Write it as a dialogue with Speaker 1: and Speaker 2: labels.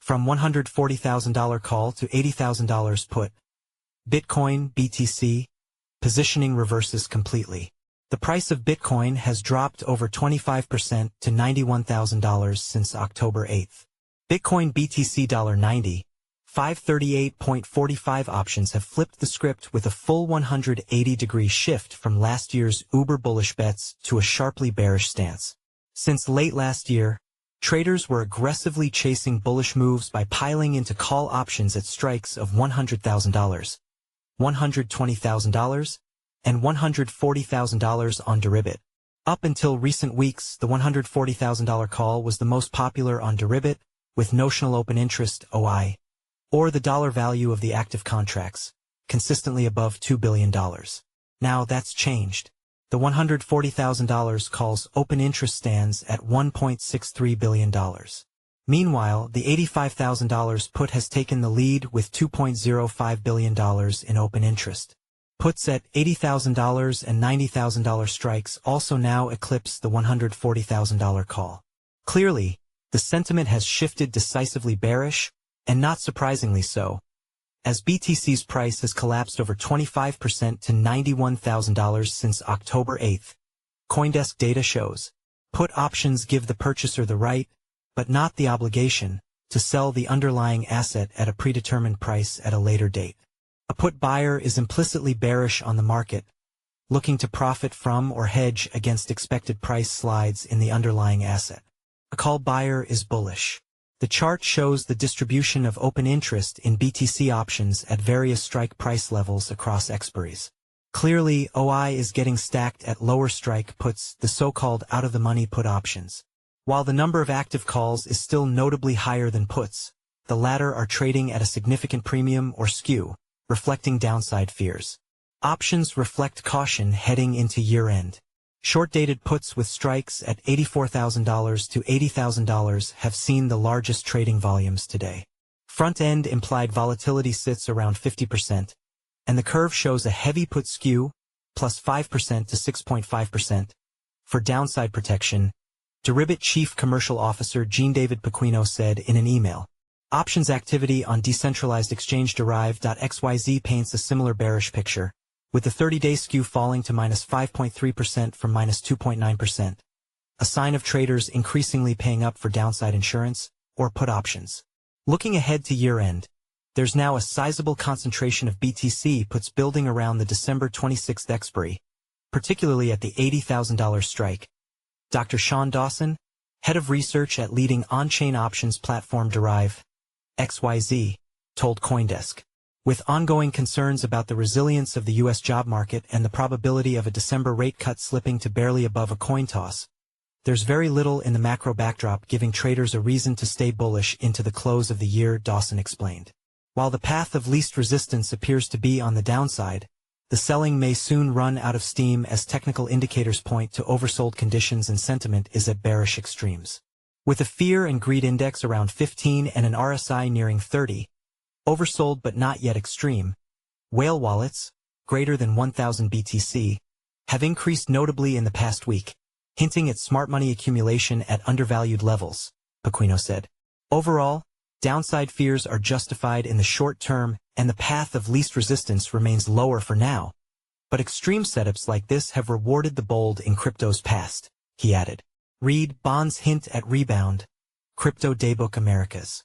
Speaker 1: From $140,000 call to $80,000 put. Bitcoin, BTC, positioning reverses completely. The price of Bitcoin has dropped over 25% to $91,000 since October 8th. Bitcoin BTC $90, 538.45 options have flipped the script with a full 180-degree shift from last year's uber bullish bets to a sharply bearish stance. Since late last year, traders were aggressively chasing bullish moves by piling into call options at strikes of $100,000, $120,000, and $140,000 on Deribit. Up until recent weeks, the $140,000 call was the most popular on Deribit, with notional open interest, OI, or the dollar value of the active contracts, consistently above $2 billion. Now that's changed. The $140,000 call's open interest stands at $1.63 billion. Meanwhile, the $85,000 put has taken the lead with $2.05 billion in open interest. Puts at $80,000 and $90,000 strikes also now eclipse the $140,000 call. Clearly, the sentiment has shifted decisively bearish, and not surprisingly so, as BTC's price has collapsed over 25% to $91,000 since October 8th. CoinDesk data shows, put options give the purchaser the right, but not the obligation, to sell the underlying asset at a predetermined price at a later date. A put buyer is implicitly bearish on the market, looking to profit from or hedge against expected price slides in the underlying asset. A call buyer is bullish. The chart shows the distribution of open interest in BTC options at various strike price levels across expiries. Clearly, OI is getting stacked at lower strike puts, the so-called out-of-the-money put options. While the number of active calls is still notably higher than puts, the latter are trading at a significant premium or skew, reflecting downside fears. Options reflect caution heading into year-end. Short-dated puts with strikes at $84,000 to $80,000 have seen the largest trading volumes today. Front-end implied volatility sits around 50%, and the curve shows a heavy put skew, plus 5% to 6.5%. For downside protection, Deribit Chief Commercial Officer Jean-David Pequeno said in an email, "Options activity on decentralized exchange Derive.xyz paints a similar bearish picture, with the 30-day skew falling to minus 5.3% from minus 2.9%, a sign of traders increasingly paying up for downside insurance or put options." Looking ahead to year-end, there's now a sizable concentration of BTC puts building around the December 26th expiry, particularly at the $80,000 strike. Dr. Sean Dawson, head of research at leading on-chain options platform Derive.xyz, told CoinDesk. With ongoing concerns about the resilience of the U.S. job market and the probability of a December rate cut slipping to barely above a coin toss, there's very little in the macro backdrop giving traders a reason to stay bullish into the close of the year, Dawson explained. While the path of least resistance appears to be on the downside, the selling may soon run out of steam as technical indicators point to oversold conditions and sentiment is at bearish extremes. With a fear and greed index around 15 and an RSI nearing 30, oversold but not yet extreme, whale wallets, greater than 1,000 BTC, have increased notably in the past week, hinting at smart money accumulation at undervalued levels, Pequeno said. Overall, downside fears are justified in the short term and the path of least resistance remains lower for now. But extreme setups like this have rewarded the bold in crypto's past, he added. Read Bonds Hint at Rebound, Crypto Daybook Americas.